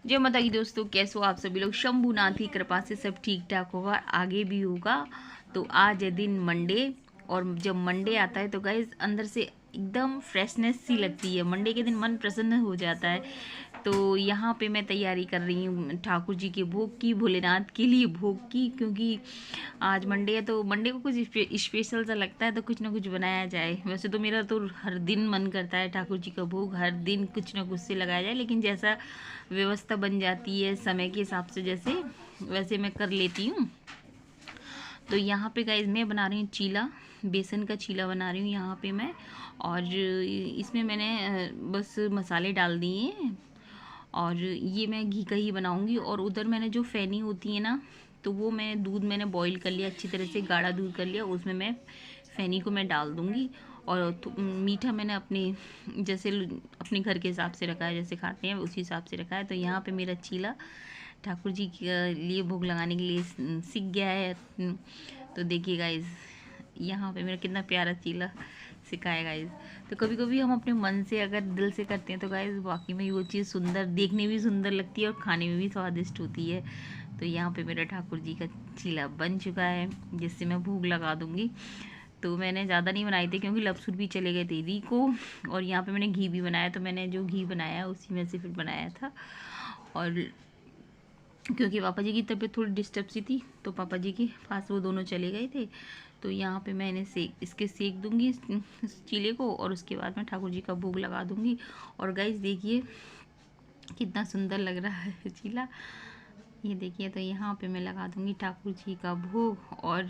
जय माता की दोस्तों, कैसे हो आप सभी लोग। शंभुनाथ की कृपा से सब ठीक ठाक होगा, आगे भी होगा। तो आज है दिन मंडे, और जब मंडे आता है तो गाइज अंदर से एकदम फ्रेशनेस सी लगती है। मंडे के दिन मन प्रसन्न हो जाता है। तो यहाँ पे मैं तैयारी कर रही हूँ ठाकुर जी के भोग की, भोलेनाथ के लिए भोग की, क्योंकि आज मंडे है तो मंडे को कुछ स्पेशल सा लगता है, तो कुछ ना कुछ बनाया जाए। वैसे तो मेरा तो हर दिन मन करता है ठाकुर जी का भोग हर दिन कुछ ना कुछ से लगाया जाए, लेकिन जैसा व्यवस्था बन जाती है समय के हिसाब से जैसे वैसे मैं कर लेती हूँ। तो यहाँ पे गाइज मैं बना रही हूँ चीला, बेसन का चीला बना रही हूँ यहाँ पे मैं। और इसमें मैंने बस मसाले डाल दिए हैं, और ये मैं घी का ही बनाऊँगी। और उधर मैंने जो फैनी होती है ना, तो वो मैं दूध मैंने बॉईल कर लिया अच्छी तरह से, गाढ़ा दूध कर लिया, उसमें मैं फैनी को मैं डाल दूँगी। और मीठा मैंने अपने जैसे अपने घर के हिसाब से रखा है, जैसे खाते हैं उसी हिसाब से रखा है। तो यहाँ पे मेरा चीला ठाकुर जी के लिए भोग लगाने के लिए सीख गया है। तो देखिए गाइज, यहाँ पे मेरा कितना प्यारा चीला सिखाया गाइज। तो कभी कभी हम अपने मन से अगर दिल से करते हैं तो गाइज वाकई में वो चीज़ सुंदर, देखने में भी सुंदर लगती है और खाने में भी स्वादिष्ट होती है। तो यहाँ पे मेरा ठाकुर जी का चीला बन चुका है, जिससे मैं भोग लगा दूँगी। तो मैंने ज़्यादा नहीं बनाई थी क्योंकि लपसुर भी चले गए थे री को, और यहाँ पे मैंने घी भी बनाया, तो मैंने जो घी बनाया उसी में से फिर बनाया था। और क्योंकि पापा जी की तबीयत थोड़ी डिस्टर्ब सी थी, तो पापा जी के पास वो दोनों चले गए थे। तो यहाँ पे मैंने सेक दूंगी इस चीले को, और उसके बाद मैं ठाकुर जी का भोग लगा दूंगी। और गाइस देखिए कितना सुंदर लग रहा है चीला, ये देखिए। तो यहाँ पे मैं लगा दूंगी ठाकुर जी का भोग। और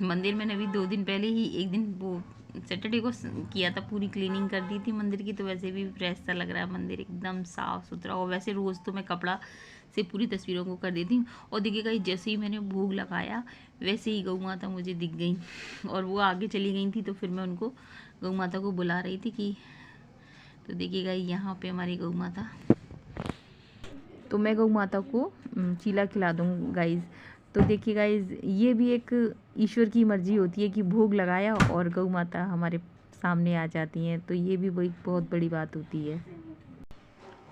मंदिर मैंने अभी 2 दिन पहले ही, एक दिन वो सैटरडे को किया था, पूरी क्लीनिंग कर दी थी मंदिर की। तो वैसे भी फ्रेश सा लग रहा है मंदिर, एकदम साफ़ सुथरा। और वैसे रोज़ तो मैं कपड़ा से पूरी तस्वीरों को कर देती हूँ। और देखिएगा जैसे ही मैंने भोग लगाया वैसे ही गौ माता मुझे दिख गई, और वो आगे चली गई थी। तो फिर मैं उनको, गौ माता को बुला रही थी कि, तो देखिएगा यहाँ पे हमारी गौ माता, तो मैं गौ माता को चीला खिला दूँ गाइज़। तो देखिए गाइज़, ये भी एक ईश्वर की मर्ज़ी होती है कि भोग लगाया और गौ माता हमारे सामने आ जाती हैं, तो ये भी वही बहुत बड़ी बात होती है।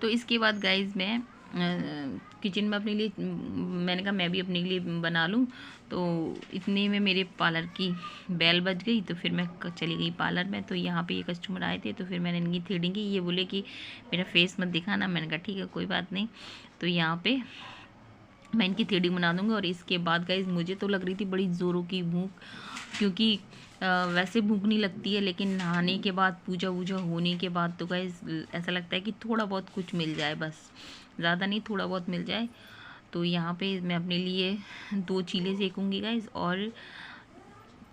तो इसके बाद गाइज़ मैं किचन में अपने लिए, मैंने कहा मैं भी अपने लिए बना लूँ। तो इतने में मेरे पार्लर की बेल बज गई, तो फिर मैं चली गई पार्लर में। तो यहाँ पे ये कस्टमर आए थे, तो फिर मैंने इनकी थ्रेडिंग की। ये बोले कि मेरा फेस मत दिखाना, मैंने कहा ठीक है कोई बात नहीं। तो यहाँ पे मैं इनकी थ्रेडिंग बना दूँगी। और इसके बाद गाइज़ मुझे तो लग रही थी बड़ी ज़ोरों की भूख, क्योंकि वैसे भूख नहीं लगती है, लेकिन नहाने के बाद, पूजा वूजा होने के बाद तो गाइज़ ऐसा लगता है कि थोड़ा बहुत कुछ मिल जाए, बस ज़्यादा नहीं, थोड़ा बहुत मिल जाए। तो यहाँ पे मैं अपने लिए 2 चीले सेकूँगी गाइज़। और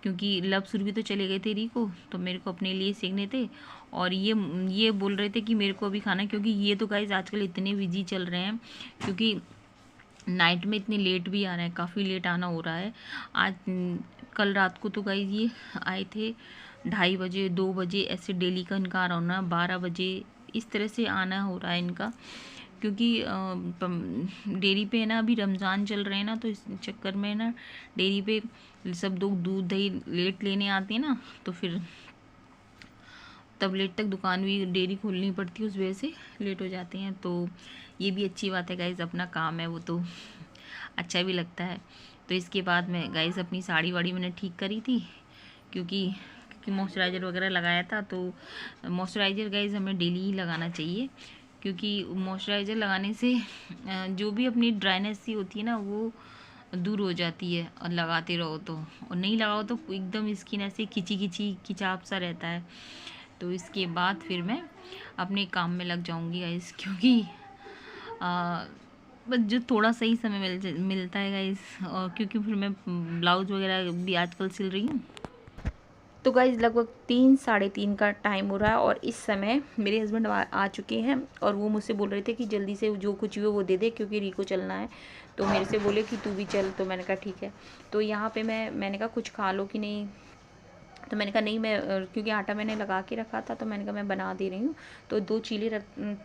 क्योंकि लपसुर भी तो चले गए थे री को, तो मेरे को अपने लिए सेकने थे। और ये बोल रहे थे कि मेरे को अभी खाना है, क्योंकि ये तो गाइज़ आजकल इतने बिजी चल रहे हैं, क्योंकि नाइट में इतने लेट भी आ रहे हैं, काफ़ी लेट आना हो रहा है। आज कल रात को तो गाइस ये आए थे 2:30 बजे, 2 बजे, ऐसे डेली का इनका आ रहा, 12 बजे इस तरह से आना हो रहा है इनका। क्योंकि डेयरी पे है ना, अभी रमज़ान चल रहे हैं ना, तो इस चक्कर में ना डेयरी पे सब लोग दूध दही लेट लेने आते हैं ना, तो फिर तब लेट तक दुकान भी डेयरी खोलनी पड़ती है, उस वजह से लेट हो जाते हैं। तो ये भी अच्छी बात है गाइज़, अपना काम है वो तो अच्छा भी लगता है। तो इसके बाद मैं गाइज़ अपनी साड़ी वाड़ी मैंने ठीक करी थी, क्योंकि मॉइस्चराइज़र वगैरह लगाया था। तो मॉइस्चराइज़र गाइज़ हमें डेली ही लगाना चाहिए, क्योंकि मॉइस्चराइज़र लगाने से जो भी अपनी ड्राइनेस सी होती है ना, वो दूर हो जाती है, और लगाते रहो तो। और नहीं लगाओ तो एकदम स्किन ऐसे खिंची खिंची खिंचाव सा रहता है। तो इसके बाद फिर मैं अपने काम में लग जाऊंगी गाइस, क्योंकि बस जो थोड़ा सही समय मिलता है गाइस, और क्योंकि फिर मैं ब्लाउज़ वगैरह भी आजकल सिल रही हूँ। तो गाइज लगभग 3 साढ़े 3 का टाइम हो रहा है, और इस समय मेरे हस्बैंड आ चुके हैं, और वो मुझसे बोल रहे थे कि जल्दी से जो कुछ भी वो दे दे, क्योंकि री को चलना है। तो मेरे से बोले कि तू भी चल, तो मैंने कहा ठीक है। तो यहाँ पे मैंने कहा कुछ खा लो कि नहीं, तो मैंने कहा नहीं, मैं क्योंकि आटा मैंने लगा के रखा था, तो मैंने कहा मैं बना दे रही हूँ। तो 2 चीले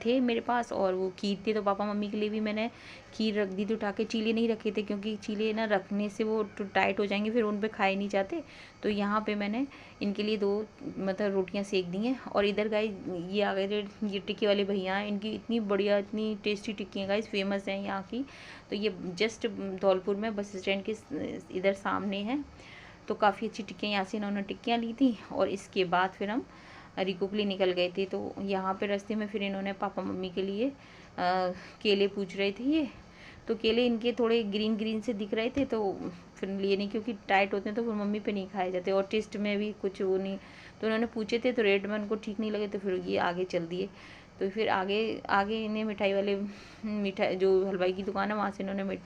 थे मेरे पास और वो खीर थी, तो पापा मम्मी के लिए भी मैंने खीर रख दी थी उठा के। चीले नहीं रखे थे क्योंकि चीले ना रखने से वो टाइट हो जाएंगे, फिर उन पे खाए नहीं जाते। तो यहाँ पे मैंने इनके लिए 2 मतलब रोटियाँ सेक दी हैं। और इधर गाइस ये आ गए थे, ये टिक्की वाले भैया हैं, इनकी इतनी बढ़िया इतनी टेस्टी टिक्की हैं गाइस, फेमस हैं यहाँ की। तो ये जस्ट धौलपुर में बस स्टैंड के इधर सामने है। तो काफ़ी अच्छी टिक्कियाँ यहाँ से इन्होंने टिक्कियाँ ली थी। और इसके बाद फिर हम रिको के लिए निकल गए थे। तो यहाँ पे रास्ते में फिर इन्होंने पापा मम्मी के लिए केले पूछ रहे थे ये। तो केले इनके थोड़े ग्रीन ग्रीन से दिख रहे थे, तो फिर लिए नहीं क्योंकि टाइट होते हैं, तो फिर मम्मी पे नहीं खाए जाते और टेस्ट में भी कुछ वो नहीं। तो उन्होंने पूछे थे, तो रेट में उनको ठीक नहीं लगे, तो फिर ये आगे चल दिए। तो फिर आगे आगे इन्हें मिठाई वाले मिठाई जो हलवाई की दुकान है वहाँ से इन्होंने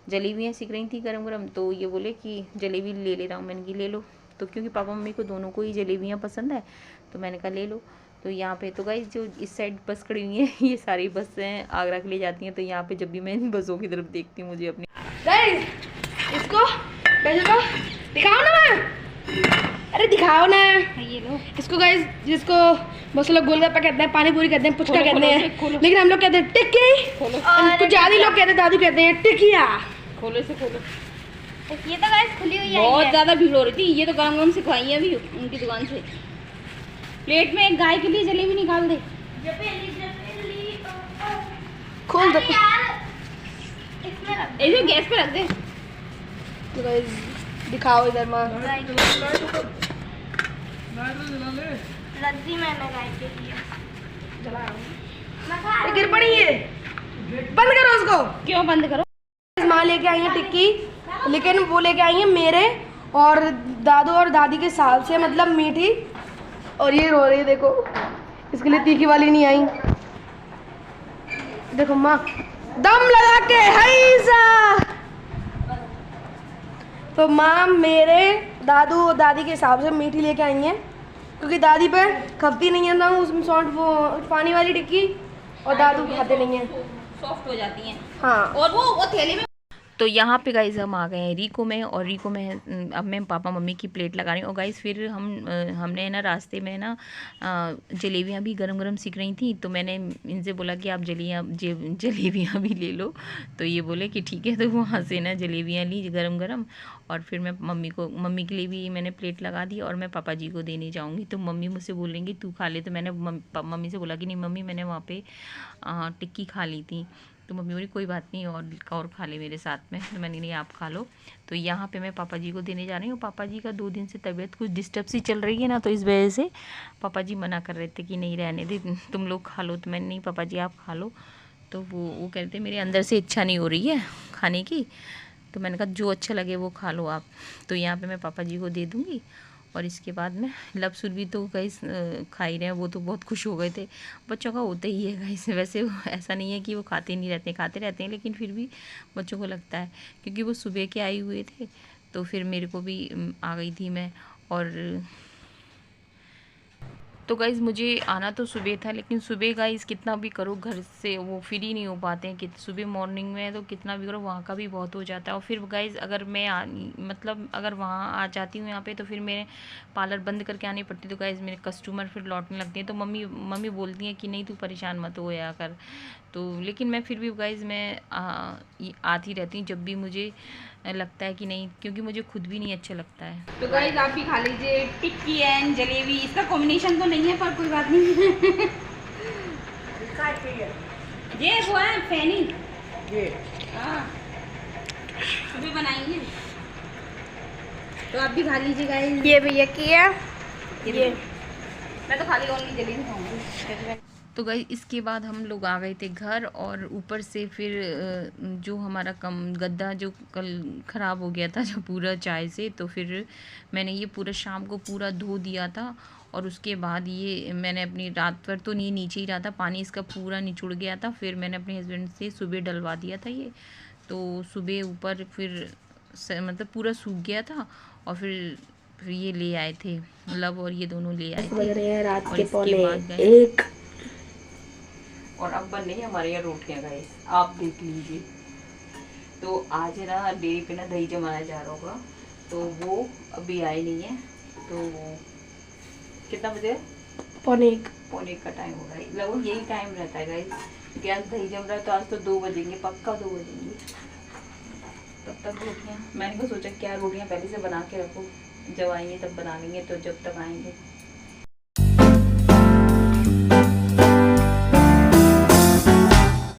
जलेबियाँ सीख रही थी गरम गरम। तो ये बोले कि जलेबी ले रहा हूँ। मैंने कि ले लो। तो क्योंकि पापा मम्मी को दोनों को ही जलेबियाँ पसंद है, तो मैंने कहा ले लो। तो यहाँ पे तो गाइस जो इस साइड बस खड़ी हुई है ये सारी बसें आगरा के लिए जाती हैं। तो यहाँ पे जब भी मैं इन बसों की तरफ देखती हूँ मुझे अपनी गाइस इसको वैसे तो दिखाओ ना, अरे दिखाओ ना ये लो इसको गाइस, जिसको बहुत से लोग गोलगप्पा कहते हैं, पानी पूरी कहते हैं, पुचका कहते हैं, लेकिन हम लोग कहते हैं टिक्की। कुछ ज्यादा लोग कहते हैं, दादू कहते हैं टिकिया। खोलो से खोलो। ये तो गाइस खुली हुई है, बहुत ज़्यादा भीड़ हो रही थी। ये तो गरम गरम सिखवाई है अभी उनकी दुकान से। प्लेट में एक गाय के लिए जलेबी निकाल दे। खोल दो इसमें रख ऐसे गैस पे रख दे। तो गाइस दिखाओ इधर माँ, रद्दी मैंने गाय के लिए ये गिर पड़ी है, बंद करो उसको। क्यों बंद करो? माँ लेके आई है टिक्की, लेकिन वो लेके आई है मेरे और दादू और दादी के साल से, मतलब मीठी। और ये रो रही है, देखो इसके लिए तीखी वाली नहीं आई। देखो माँ दम लगा के हैसा। तो माँ मेरे दादू और दादी के हिसाब से मीठी लेके आई है, क्योंकि दादी पे खपती नहीं है ना उसमें सॉल्ट, वो पानी वाली टिक्की, और दादू खाते नहीं है, सॉफ्ट हो जाती हैं। हाँ। और वो थैली में। तो यहाँ पे गाइस हम आ गए हैं रिको में। और रिको में अब मैं पापा मम्मी की प्लेट लगा रही हूँ। और गाइस फिर हमने ना रास्ते में ना जलेबियाँ भी गरम गरम सीख रही थी। तो मैंने इनसे बोला कि आप जलेबियाँ भी ले लो। तो ये बोले कि ठीक है। तो वहाँ से ना जलेबियाँ ली गरम गरम। और फिर मैं मम्मी के लिए भी मैंने प्लेट लगा दी और मैं पापा जी को देने जाऊँगी। तो मम्मी मुझसे बोल रही तू खा ले। तो मैंने मम्मी से बोला कि नहीं मम्मी, मैंने वहाँ पे टिक्की खा ली थी। तो मम्मी बोली कोई बात नहीं, और खा ले मेरे साथ में। तो मैंने नहीं, आप खा लो। तो यहाँ पे मैं पापा जी को देने जा रही हूँ। पापा जी का 2 दिन से तबीयत कुछ डिस्टर्ब सी चल रही है ना, तो इस वजह से पापा जी मना कर रहे थे कि नहीं रहने दे, तुम लोग खा लो। तो मैंने नहीं पापा जी आप खा लो। तो वो कह रहे थे मेरे अंदर से इच्छा नहीं हो रही है खाने की। तो मैंने कहा जो अच्छा लगे वो खा लो आप। तो यहाँ पर मैं पापा जी को दे दूँगी। और इसके बाद में लपसुर भी तो गाइस खा ही रहे हैं। वो तो बहुत खुश हो गए थे। बच्चों का होता ही है गाइस, वैसे ऐसा नहीं है कि वो खाते नहीं रहते, खाते रहते हैं, लेकिन फिर भी बच्चों को लगता है, क्योंकि वो सुबह के आए हुए थे। तो फिर मेरे को भी आ गई थी मैं। और तो गाइज़ मुझे आना तो सुबह था, लेकिन सुबह गाइज़ कितना भी करो घर से वो फ्री नहीं हो पाते हैं। कि सुबह मॉर्निंग में तो कितना भी करो वहाँ का भी बहुत हो जाता है। और फिर गाइज़ अगर मैं मतलब अगर वहाँ आ जाती हूँ यहाँ पे, तो फिर मेरे पार्लर बंद करके आनी पड़ती। तो गाइज़ मेरे कस्टमर फिर लौटने लगते हैं। तो मम्मी बोलती हैं कि नहीं तू परेशान मत होया कर। तो लेकिन मैं फिर भी गाइज़ मैं आती रहती हूँ जब भी मुझे लगता है कि नहीं, क्योंकि मुझे खुद भी नहीं अच्छा लगता है। तो गाइस आप भी खा लीजिए टिक्की एंड जलेबी। इसका कॉम्बिनेशन तो नहीं है पर कोई बात नहीं। ये वो है फैनी, ये हाँ सुबह बनाएंगे। तो आप भी खा लीजिए गाइस। ये भैया किया, ये मैं तो खाली ओनली जलेबी खाऊंगी। तो गाइस इसके बाद हम लोग आ गए थे घर। और ऊपर से फिर जो हमारा गद्दा जो कल ख़राब हो गया था जो पूरा चाय से, तो फिर मैंने ये पूरा शाम को पूरा धो दिया था। और उसके बाद ये मैंने अपनी रात भर तो नहीं, नीचे ही रहा था, पानी इसका पूरा निचुड़ गया था। फिर मैंने अपने हस्बैंड से सुबह डलवा दिया था ये। तो सुबह ऊपर फिर मतलब पूरा सूख गया था। और फिर ये ले आए थे लव, और ये दोनों ले आए थे। रात और के इसके बाद गए 1। और अब बन रही है हमारे यहाँ रोटियाँ गाइस, आप देख लीजिए। तो आज है ना डेयरी पे ना दही जमाया जा रहा होगा, तो वो अभी आए नहीं है। तो कितना बजे? 1:45। 1:45 का टाइम होगा, लगभग यही टाइम रहता है गाइस, क्योंकि आज दही जम रहा है तो आज तो 2 बजेंगे, पक्का 2 बजेंगे। तब तक रोटियाँ, मैंने को सोचा क्या रोटियाँ पहले से बना के रखो, जब आएंगे तब बना लेंगे, तो जब तक आएंगे